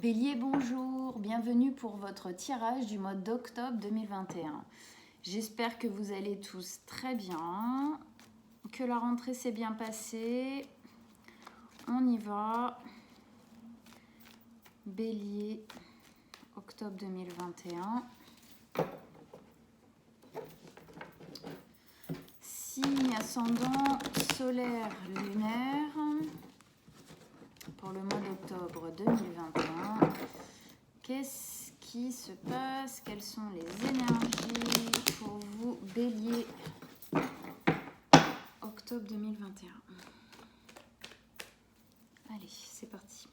Bélier, bonjour, bienvenue pour votre tirage du mois d'octobre 2021. J'espère que vous allez tous très bien, que la rentrée s'est bien passée. On y va. Bélier, octobre 2021. Signe ascendant solaire lunaire pour le mois d'octobre 2021. Qu'est-ce qui se passe? Quelles sont les énergies pour vous, Bélier, octobre 2021? Allez, c'est parti.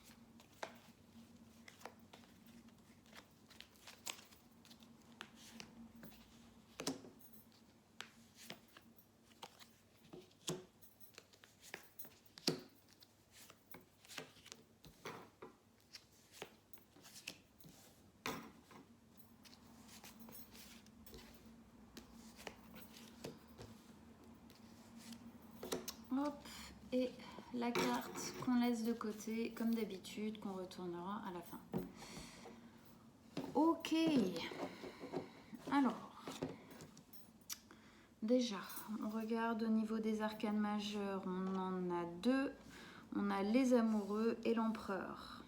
Hop, et la carte qu'on laisse de côté, comme d'habitude, qu'on retournera à la fin. Ok. Alors, déjà, on regarde au niveau des arcanes majeurs, on en a deux. On a les amoureux et l'empereur.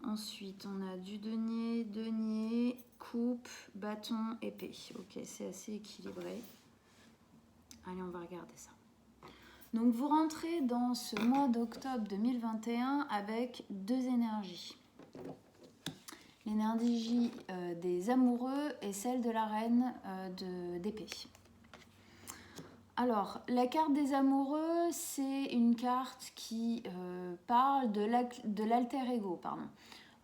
Ensuite, on a du denier, coupe, bâton, épée. Ok, c'est assez équilibré. Allez, on va regarder ça. Donc, vous rentrez dans ce mois d'octobre 2021 avec deux énergies. L'énergie des amoureux et celle de la reine d'épée. Alors, la carte des amoureux, c'est une carte qui parle de l'alter ego,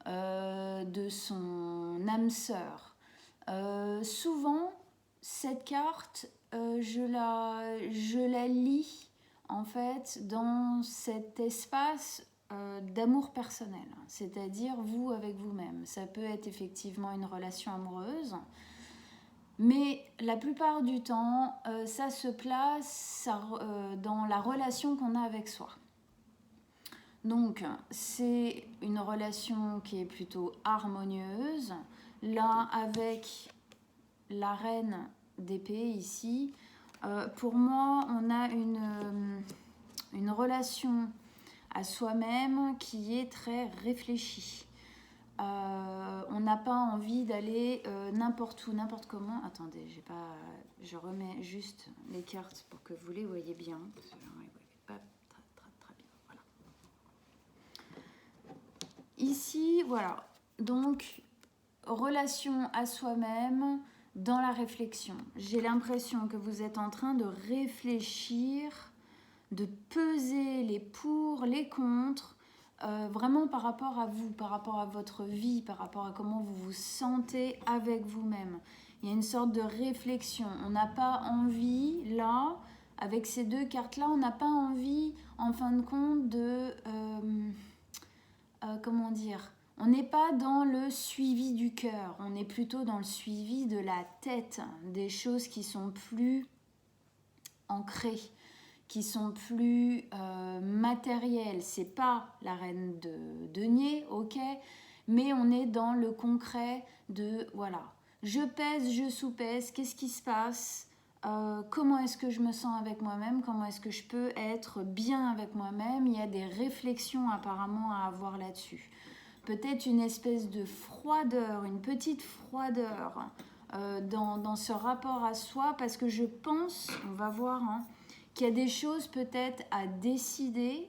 de son âme sœur. Souvent, cette carte, je la lis en fait dans cet espace d'amour personnel, c'est-à-dire vous avec vous-même. Ça peut être effectivement une relation amoureuse, mais la plupart du temps, ça se place dans la relation qu'on a avec soi. Donc, c'est une relation qui est plutôt harmonieuse. Là, avec la reine d'épée ici, pour moi, on a une relation à soi-même qui est très réfléchie. On n'a pas envie d'aller n'importe où, n'importe comment. Attendez, je remets juste les cartes pour que vous les voyez bien. Parce que là, on ne les voyait pas très bien. Voilà. Ici, voilà. Donc, relation à soi-même dans la réflexion. J'ai l'impression que vous êtes en train de réfléchir, de peser les pour, les contre, vraiment par rapport à vous, par rapport à votre vie, par rapport à comment vous vous sentez avec vous-même. Il y a une sorte de réflexion. On n'a pas envie, là, avec ces deux cartes-là, on n'a pas envie, en fin de compte, comment dire, on n'est pas dans le suivi du cœur, on est plutôt dans le suivi de la tête, des choses qui sont plus ancrées, qui sont plus matérielles. C'est pas la reine de denier, ok, mais on est dans le concret de, voilà, je pèse, je sous-pèse, qu'est-ce qui se passe, comment est-ce que je me sens avec moi-même, comment est-ce que je peux être bien avec moi-même. Il y a des réflexions apparemment à avoir là-dessus. Peut-être une espèce de froideur, une petite froideur dans ce rapport à soi, parce que je pense, on va voir, qu'il y a des choses peut-être à décider,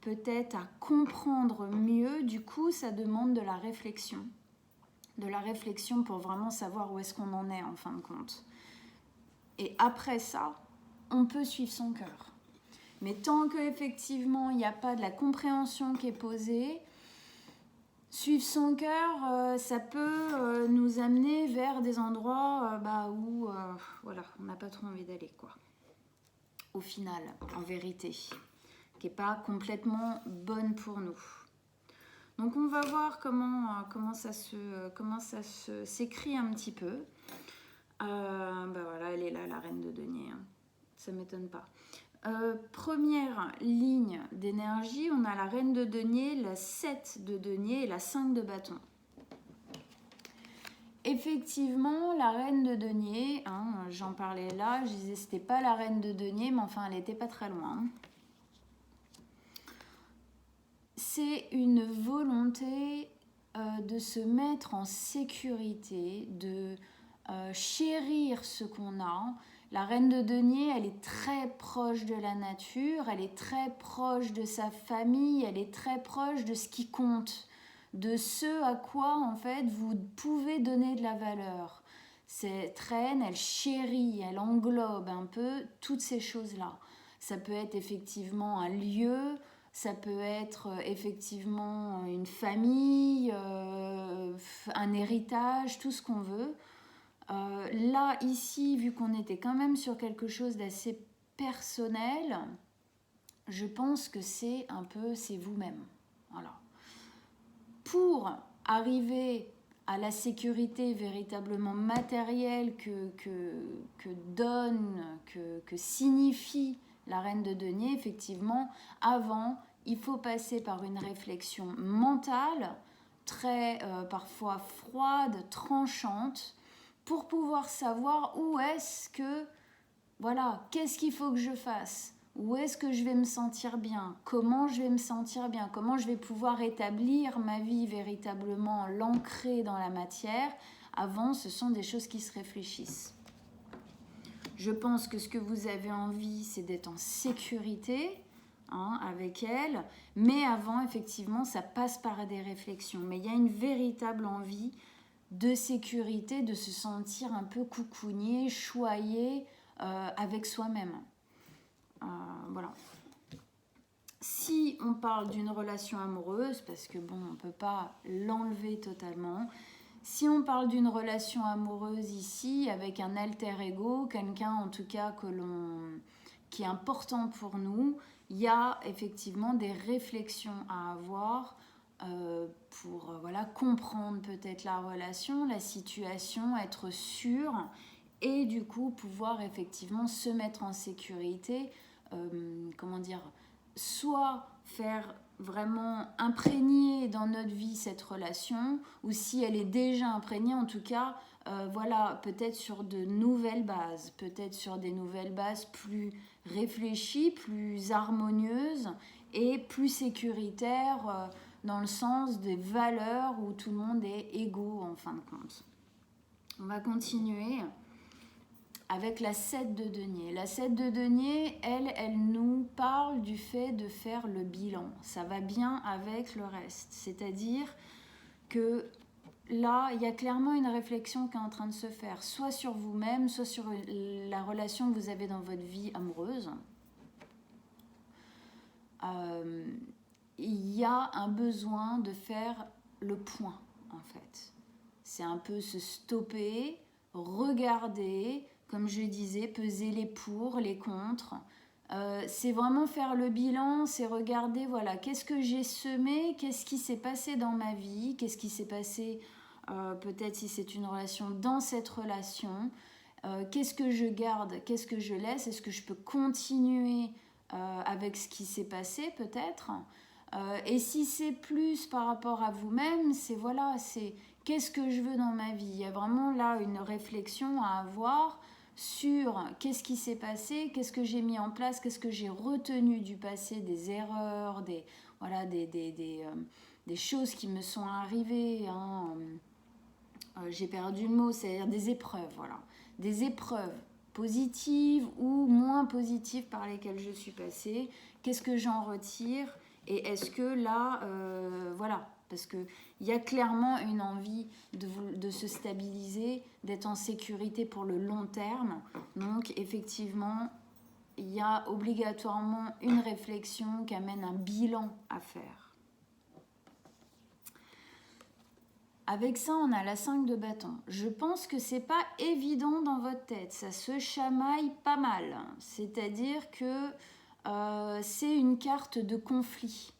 peut-être à comprendre mieux. Du coup, ça demande de la réflexion. De la réflexion pour vraiment savoir où est-ce qu'on en est en fin de compte. Et après ça, on peut suivre son cœur. Mais tant qu'effectivement, il n'y a pas de la compréhension qui est posée, suivre son cœur, ça peut nous amener vers des endroits où voilà, on n'a pas trop envie d'aller, quoi. Au final, en vérité, qui n'est pas complètement bonne pour nous. Donc on va voir comment ça s'écrit un petit peu. Voilà, elle est là, la reine de denier. Ça ne m'étonne pas. Première ligne d'énergie, on a la reine de denier, la 7 de denier et la 5 de bâton. Effectivement, la reine de denier, hein, j'en parlais là, je disais c'était pas la reine de denier, mais enfin elle n'était pas très loin. C'est une volonté de se mettre en sécurité, de chérir ce qu'on a. La reine de denier, elle est très proche de la nature, elle est très proche de sa famille, elle est très proche de ce qui compte, de ce à quoi en fait vous pouvez donner de la valeur. Cette reine, elle chérit, elle englobe un peu toutes ces choses-là. Ça peut être effectivement un lieu, ça peut être effectivement une famille, un héritage, tout ce qu'on veut. Là, ici, vu qu'on était quand même sur quelque chose d'assez personnel, je pense que c'est un peu, c'est vous-même. Voilà. Pour arriver à la sécurité véritablement matérielle que donne, que signifie la reine de denier, effectivement, avant, il faut passer par une réflexion mentale, très parfois froide, tranchante, pour pouvoir savoir où est-ce que, voilà, qu'est-ce qu'il faut que je fasse ? Où est-ce que je vais me sentir bien? Comment je vais me sentir bien? Comment je vais pouvoir établir ma vie véritablement l'ancrer dans la matière? Avant, ce sont des choses qui se réfléchissent. Je pense que ce que vous avez envie, c'est d'être en sécurité avec elle. Mais avant, effectivement, ça passe par des réflexions. Mais il y a une véritable envie de sécurité, de se sentir un peu coucougné, choyé avec soi-même. Voilà. Si on parle d'une relation amoureuse, parce que bon, on ne peut pas l'enlever totalement, si on parle d'une relation amoureuse ici, avec un alter ego, quelqu'un en tout cas qui est important pour nous, il y a effectivement des réflexions à avoir pour comprendre peut-être la relation, la situation, être sûr et du coup pouvoir effectivement se mettre en sécurité, soit faire vraiment imprégner dans notre vie cette relation, ou si elle est déjà imprégnée, en tout cas, peut-être sur de nouvelles bases, peut-être sur des nouvelles bases plus réfléchies, plus harmonieuses et plus sécuritaires dans le sens des valeurs où tout le monde est égaux en fin de compte. On va continuer avec la 7 de denier. La 7 de denier, elle nous parle du fait de faire le bilan. Ça va bien avec le reste. C'est-à-dire que là, il y a clairement une réflexion qui est en train de se faire, soit sur vous-même, soit sur la relation que vous avez dans votre vie amoureuse. Il y a un besoin de faire le point, en fait. C'est un peu se stopper, regarder, comme je disais, peser les pour, les contre. C'est vraiment faire le bilan, c'est regarder, voilà, qu'est-ce que j'ai semé, qu'est-ce qui s'est passé dans ma vie, qu'est-ce qui s'est passé, peut-être si c'est une relation, dans cette relation, qu'est-ce que je garde, qu'est-ce que je laisse, est-ce que je peux continuer avec ce qui s'est passé peut-être, et si c'est plus par rapport à vous-même, c'est qu'est-ce que je veux dans ma vie. Il y a vraiment là une réflexion à avoir sur qu'est-ce qui s'est passé, qu'est-ce que j'ai mis en place, qu'est-ce que j'ai retenu du passé, des erreurs, des choses qui me sont arrivées. J'ai perdu le mot, c'est-à-dire des épreuves, voilà. Des épreuves positives ou moins positives par lesquelles je suis passée. Qu'est-ce que j'en retire? Et est-ce que là, parce qu'il y a clairement une envie de se stabiliser, d'être en sécurité pour le long terme. Donc, effectivement, il y a obligatoirement une réflexion qui amène un bilan à faire. Avec ça, on a la 5 de bâton. Je pense que c'est pas évident dans votre tête. Ça se chamaille pas mal. C'est-à-dire que c'est une carte de conflit,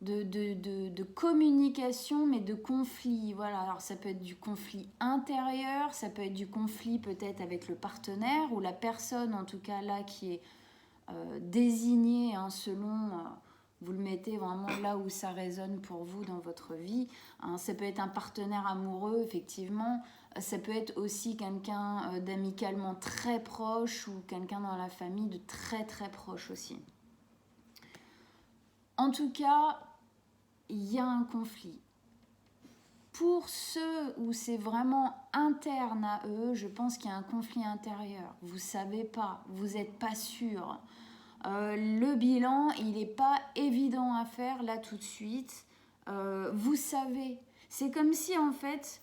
de communication, mais de conflit. Voilà. Alors ça peut être du conflit intérieur, ça peut être du conflit peut-être avec le partenaire ou la personne, en tout cas là, qui est désigner selon... vous le mettez vraiment là où ça résonne pour vous dans votre vie. Ça peut être un partenaire amoureux, effectivement. Ça peut être aussi quelqu'un d'amicalement très proche ou quelqu'un dans la famille de très très proche aussi. En tout cas, il y a un conflit. Pour ceux où c'est vraiment interne à eux, je pense qu'il y a un conflit intérieur. Vous ne savez pas, vous n'êtes pas sûr. Le bilan, il n'est pas évident à faire là tout de suite. Vous savez, c'est comme si en fait,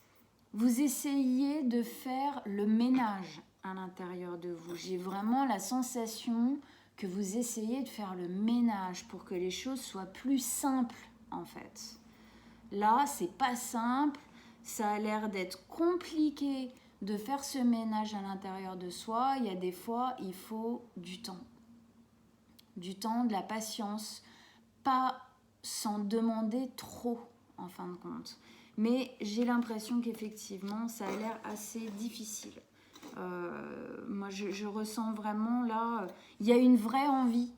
vous essayiez de faire le ménage à l'intérieur de vous. J'ai vraiment la sensation que vous essayez de faire le ménage pour que les choses soient plus simples en fait. Là, c'est pas simple, ça a l'air d'être compliqué de faire ce ménage à l'intérieur de soi. Il y a des fois, il faut du temps. Du temps, de la patience, pas s'en demander trop en fin de compte. Mais j'ai l'impression qu'effectivement, ça a l'air assez difficile. Moi, je ressens vraiment là, il y a une vraie envie.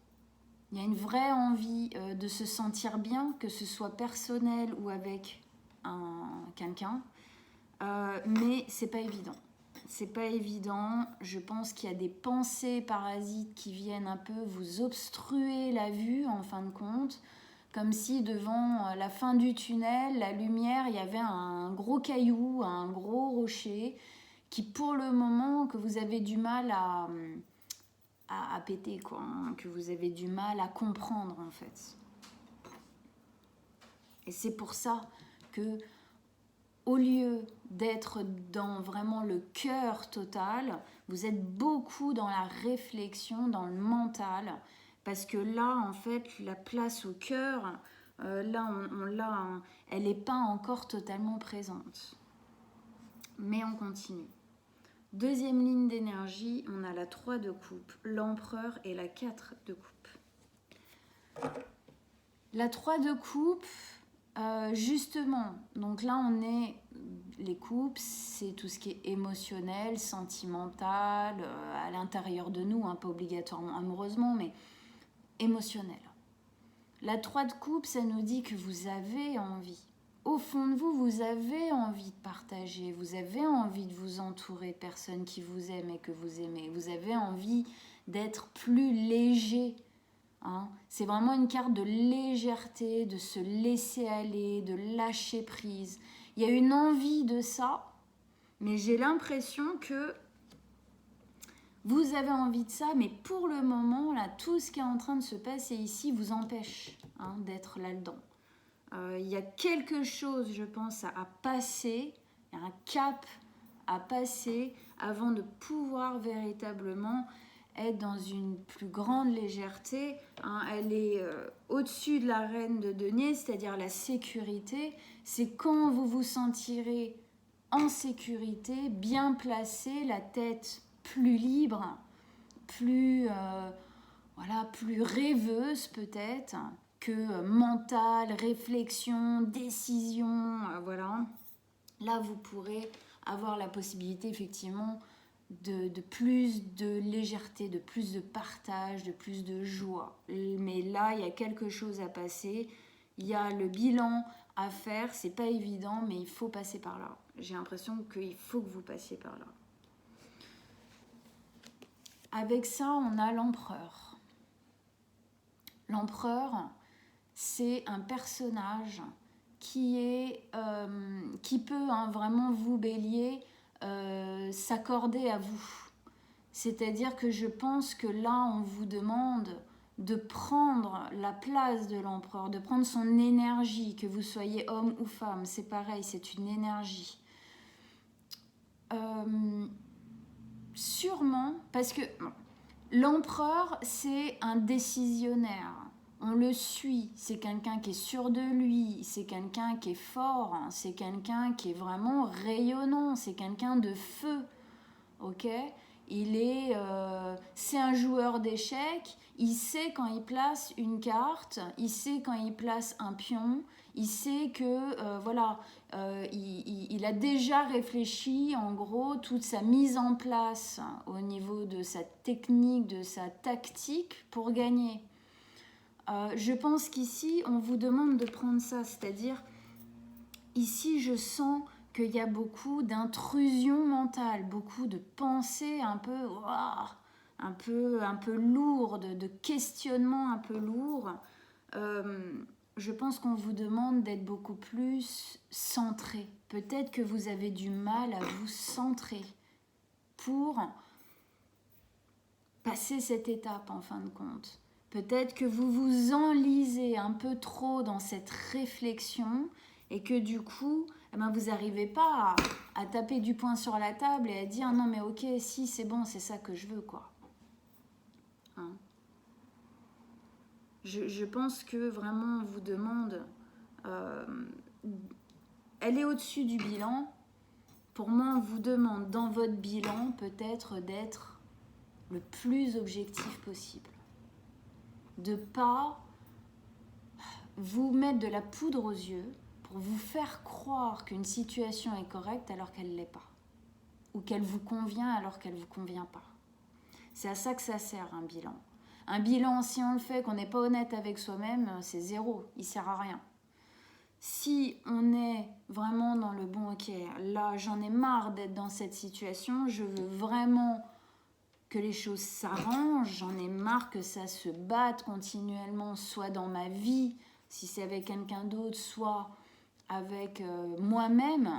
Il y a une vraie envie de se sentir bien, que ce soit personnel ou avec quelqu'un. Mais c'est pas évident. C'est pas évident. Je pense qu'il y a des pensées parasites qui viennent un peu vous obstruer la vue en fin de compte. Comme si devant la fin du tunnel, la lumière, il y avait un gros caillou, un gros rocher qui pour le moment que vous avez du mal à péter, quoi, hein, que vous avez du mal à comprendre en fait. Et c'est pour ça que au lieu d'être dans vraiment le cœur total, vous êtes beaucoup dans la réflexion, dans le mental, parce que là, en fait, la place au cœur, là, on l'a, hein, elle n'est pas encore totalement présente. Mais on continue. Deuxième ligne d'énergie, on a la 3 de coupe, l'empereur et la 4 de coupe. La 3 de coupe, justement, donc là on est, les coupes, c'est tout ce qui est émotionnel, sentimental, à l'intérieur de nous, hein, pas obligatoirement amoureusement, mais émotionnel. La 3 de coupe, ça nous dit que vous avez envie. Au fond de vous, vous avez envie de partager, vous avez envie de vous entourer de personnes qui vous aiment et que vous aimez. Vous avez envie d'être plus léger. Hein. C'est vraiment une carte de légèreté, de se laisser aller, de lâcher prise. Il y a une envie de ça, mais j'ai l'impression que vous avez envie de ça, mais pour le moment, là, tout ce qui est en train de se passer ici vous empêche d'être là-dedans. Il y a quelque chose, je pense, à passer, il y a un cap à passer avant de pouvoir véritablement être dans une plus grande légèreté. Elle est au-dessus de la reine de denier, c'est-à-dire la sécurité. C'est quand vous vous sentirez en sécurité, bien placé, la tête plus libre, plus, plus rêveuse peut-être, que mentale, réflexion, décision, voilà. Là, vous pourrez avoir la possibilité effectivement de plus de légèreté, de plus de partage, de plus de joie. Mais là, il y a quelque chose à passer. Il y a le bilan à faire. C'est pas évident, mais il faut passer par là. J'ai l'impression qu'il faut que vous passiez par là. Avec ça, on a l'empereur. L'empereur, c'est un personnage qui peut vraiment vous bélier, s'accorder à vous. C'est-à-dire que je pense que là, on vous demande de prendre la place de l'empereur, de prendre son énergie, que vous soyez homme ou femme, c'est pareil, c'est une énergie. Sûrement, parce que l'empereur, c'est un décisionnaire. On le suit, c'est quelqu'un qui est sûr de lui, c'est quelqu'un qui est fort, c'est quelqu'un qui est vraiment rayonnant, c'est quelqu'un de feu, ok ? C'est un joueur d'échecs, il sait quand il place une carte, il sait quand il place un pion, Il sait que, voilà, il a déjà réfléchi, en gros, toute sa mise en place au niveau de sa technique, de sa tactique pour gagner. Je pense qu'ici, on vous demande de prendre ça, c'est-à-dire, ici, je sens qu'il y a beaucoup d'intrusion mentale, beaucoup de pensées un peu, un peu lourdes, de questionnements un peu lourds. Je pense qu'on vous demande d'être beaucoup plus centré. Peut-être que vous avez du mal à vous centrer pour passer cette étape en fin de compte. Peut-être que vous vous enlisez un peu trop dans cette réflexion et que du coup, vous n'arrivez pas à taper du poing sur la table et à dire non mais ok, si c'est bon, c'est ça que je veux quoi. Hein? Je pense que vraiment on vous demande, elle est au-dessus du bilan. Pour moi, on vous demande dans votre bilan peut-être d'être le plus objectif possible. De ne pas vous mettre de la poudre aux yeux pour vous faire croire qu'une situation est correcte alors qu'elle ne l'est pas. Ou qu'elle vous convient alors qu'elle ne vous convient pas. C'est à ça que ça sert un bilan. Un bilan, si on le fait, qu'on n'est pas honnête avec soi-même, c'est zéro, il ne sert à rien. Si on est vraiment dans le bon, ok, là j'en ai marre d'être dans cette situation, je veux vraiment que les choses s'arrangent, j'en ai marre que ça se batte continuellement, soit dans ma vie, si c'est avec quelqu'un d'autre, soit avec moi-même.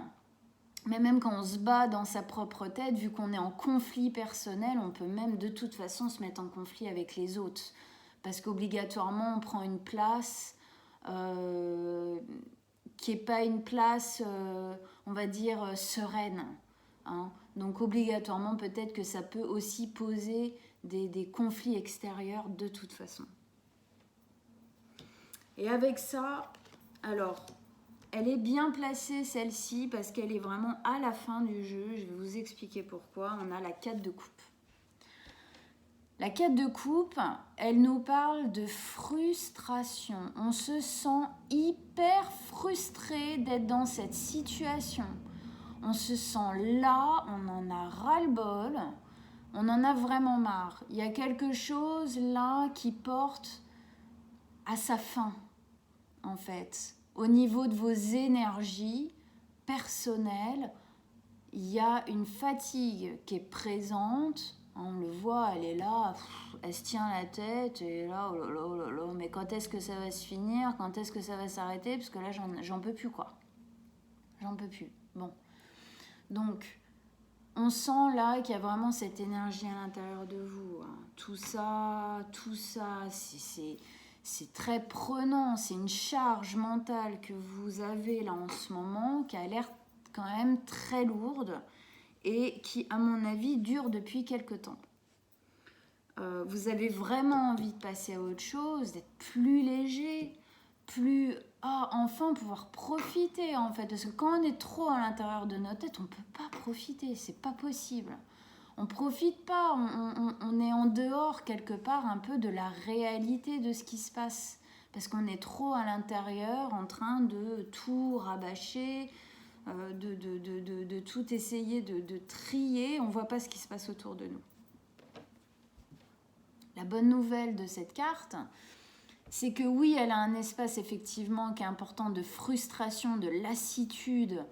Mais même quand on se bat dans sa propre tête, vu qu'on est en conflit personnel, on peut même de toute façon se mettre en conflit avec les autres. Parce qu'obligatoirement, on prend une place qui n'est pas une place, on va dire, sereine. Hein. Donc obligatoirement, peut-être que ça peut aussi poser des conflits extérieurs de toute façon. Et avec ça, alors... Elle est bien placée celle-ci parce qu'elle est vraiment à la fin du jeu. Je vais vous expliquer pourquoi. On a la 4 de coupe. La 4 de coupe, elle nous parle de frustration. On se sent hyper frustré d'être dans cette situation. On se sent là, on en a ras-le-bol, on en a vraiment marre. Il y a quelque chose là qui porte à sa fin, en fait. Au niveau de vos énergies personnelles, il y a une fatigue qui est présente. On le voit, elle est là, elle se tient la tête, et là, oh là là, oh là là, mais quand est-ce que ça va se finir? Quand est-ce que ça va s'arrêter? Parce que là, j'en peux plus, quoi. J'en peux plus. Bon. Donc, on sent là qu'il y a vraiment cette énergie à l'intérieur de vous. Hein. Tout ça, c'est très prenant, c'est une charge mentale que vous avez là en ce moment qui a l'air quand même très lourde et qui, à mon avis, dure depuis quelque temps. Vous avez vraiment envie de passer à autre chose, d'être plus léger, plus... enfin pouvoir profiter en fait, parce que quand on est trop à l'intérieur de notre tête, on ne peut pas profiter, c'est pas possible. On profite pas, on est en dehors quelque part un peu de la réalité de ce qui se passe. Parce qu'on est trop à l'intérieur en train de tout rabâcher, de tout essayer de trier. On ne voit pas ce qui se passe autour de nous. La bonne nouvelle de cette carte, c'est que oui, elle a un espace effectivement qui est important de frustration, de lassitude,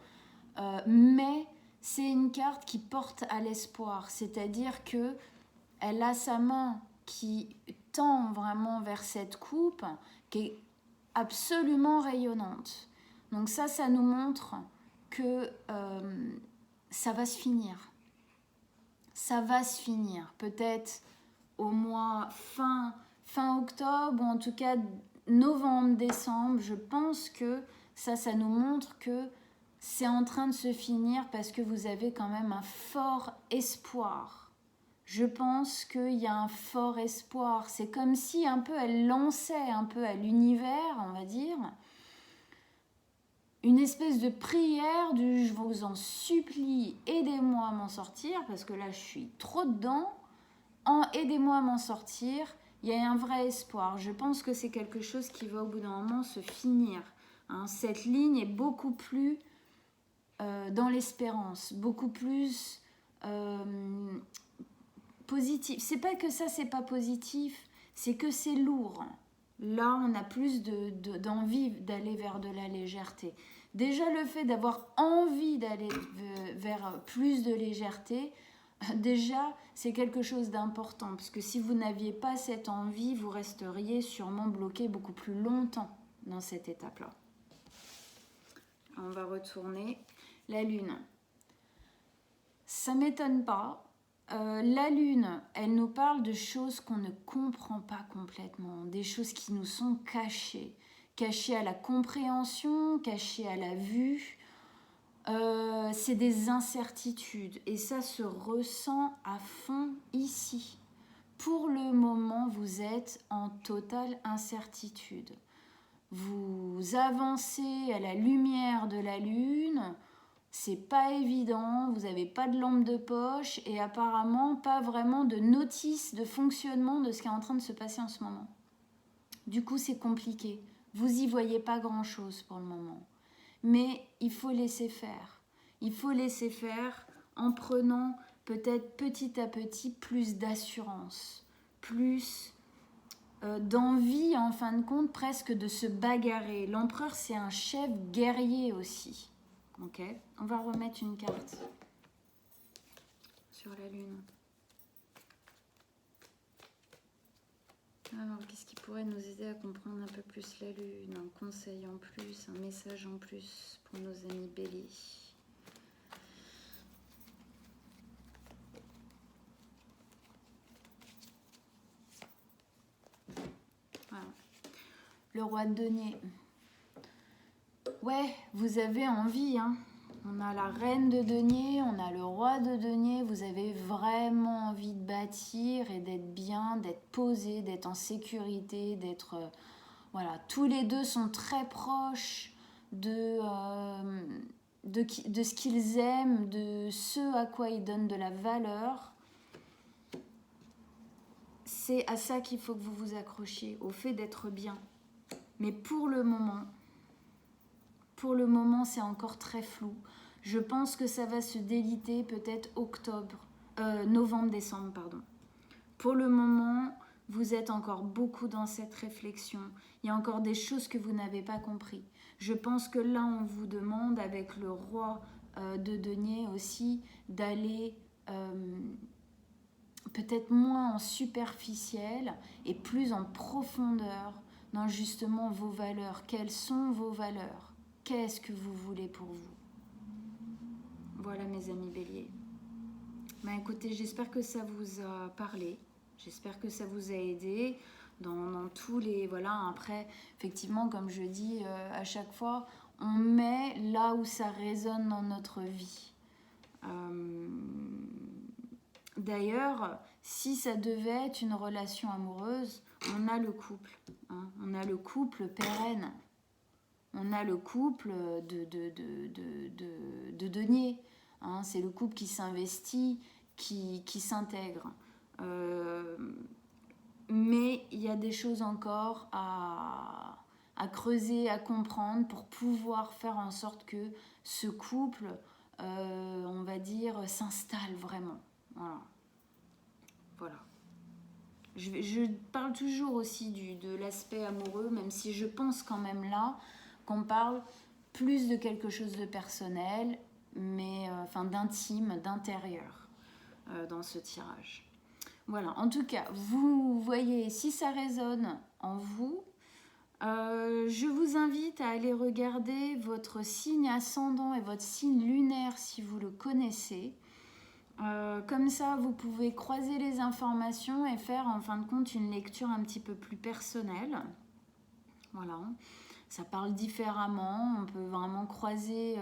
mais... c'est une carte qui porte à l'espoir, c'est-à-dire que elle a sa main qui tend vraiment vers cette coupe qui est absolument rayonnante. Donc ça nous montre que ça va se finir. Ça va se finir, peut-être au mois fin octobre ou en tout cas novembre, décembre. Je pense que ça nous montre que c'est en train de se finir parce que vous avez quand même un fort espoir. Je pense qu'il y a un fort espoir. C'est comme si un peu elle lançait un peu à l'univers, on va dire, une espèce de prière du « je vous en supplie, aidez-moi à m'en sortir » parce que là je suis trop dedans. Aidez-moi à m'en sortir. Il y a un vrai espoir. Je pense que c'est quelque chose qui va au bout d'un moment se finir. Hein. Cette ligne est beaucoup plus dans l'espérance, beaucoup plus positif. C'est pas que ça, c'est pas positif, c'est que c'est lourd. Là, on a plus d'envie d'aller vers de la légèreté. Déjà, le fait d'avoir envie d'aller vers plus de légèreté, déjà, c'est quelque chose d'important. Parce que si vous n'aviez pas cette envie, vous resteriez sûrement bloqué beaucoup plus longtemps dans cette étape-là. On va retourner. La Lune. Ça ne m'étonne pas. La Lune, elle nous parle de choses qu'on ne comprend pas complètement, des choses qui nous sont cachées, cachées à la compréhension, cachées à la vue. C'est des incertitudes et ça se ressent à fond ici. Pour le moment, vous êtes en totale incertitude. Vous avancez à la lumière de la Lune. C'est pas évident, vous n'avez pas de lampe de poche et apparemment pas vraiment de notice de fonctionnement de ce qui est en train de se passer en ce moment. Du coup, c'est compliqué. Vous y voyez pas grand-chose pour le moment. Mais il faut laisser faire. Il faut laisser faire en prenant peut-être petit à petit plus d'assurance, plus d'envie en fin de compte presque de se bagarrer. L'empereur, c'est un chef guerrier aussi. Ok, on va remettre une carte sur la Lune. Alors, qu'est-ce qui pourrait nous aider à comprendre un peu plus la Lune? Un conseil en plus, un message en plus pour nos amis Bélier. Voilà. Le roi de denier. Ouais, vous avez envie, hein. On a la reine de denier, on a le roi de denier. Vous avez vraiment envie de bâtir et d'être bien, d'être posé, d'être en sécurité, d'être... voilà, tous les deux sont très proches de ce qu'ils aiment, de ce à quoi ils donnent de la valeur. C'est à ça qu'il faut que vous vous accrochiez, au fait d'être bien. Mais pour le moment, c'est encore très flou. Je pense que ça va se déliter peut-être novembre-décembre, pardon. Pour le moment, vous êtes encore beaucoup dans cette réflexion. Il y a encore des choses que vous n'avez pas compris. Je pense que là, on vous demande, avec le roi de denier aussi, d'aller peut-être moins en superficiel et plus en profondeur dans justement vos valeurs. Quelles sont vos valeurs ? Qu'est-ce que vous voulez pour vous? Voilà mes amis Bélier. Ben, écoutez, j'espère que ça vous a parlé. J'espère que ça vous a aidé dans tous les... Voilà, après, effectivement, comme je dis à chaque fois, on met là où ça résonne dans notre vie. D'ailleurs, si ça devait être une relation amoureuse, on a le couple. Hein, on a le couple pérenne. On a le couple de denier. Hein, c'est le couple qui s'investit, qui s'intègre. Mais il y a des choses encore à creuser, à comprendre pour pouvoir faire en sorte que ce couple, on va dire, s'installe vraiment. Voilà. Je parle toujours aussi de l'aspect amoureux, même si je pense quand même là qu'on parle plus de quelque chose de personnel, mais d'intime, d'intérieur dans ce tirage. Voilà, en tout cas, vous voyez, si ça résonne en vous, je vous invite à aller regarder votre signe ascendant et votre signe lunaire si vous le connaissez. Comme ça, vous pouvez croiser les informations et faire en fin de compte une lecture un petit peu plus personnelle. Voilà, ça parle différemment, on peut vraiment croiser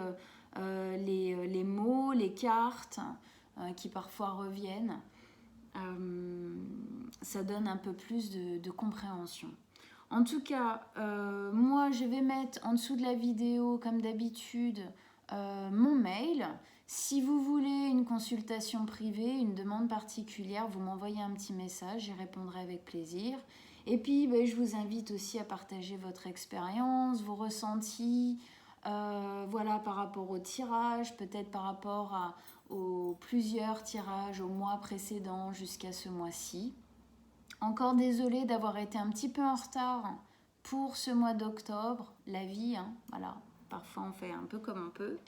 les mots, les cartes qui parfois reviennent. Ça donne un peu plus de compréhension. En tout cas, moi je vais mettre en dessous de la vidéo, comme d'habitude, mon mail. Si vous voulez une consultation privée, une demande particulière, vous m'envoyez un petit message, j'y répondrai avec plaisir. Et puis, ben, je vous invite aussi à partager votre expérience, vos ressentis, voilà, par rapport au tirage, peut-être par rapport aux plusieurs tirages au mois précédent jusqu'à ce mois-ci. Encore désolée d'avoir été un petit peu en retard pour ce mois d'octobre. La vie, hein, voilà, parfois on fait un peu comme on peut.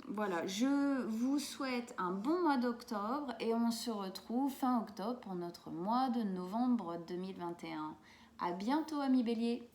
Voilà, je vous souhaite un bon mois d'octobre et on se retrouve fin octobre pour notre mois de novembre 2021. À bientôt, amis Bélier!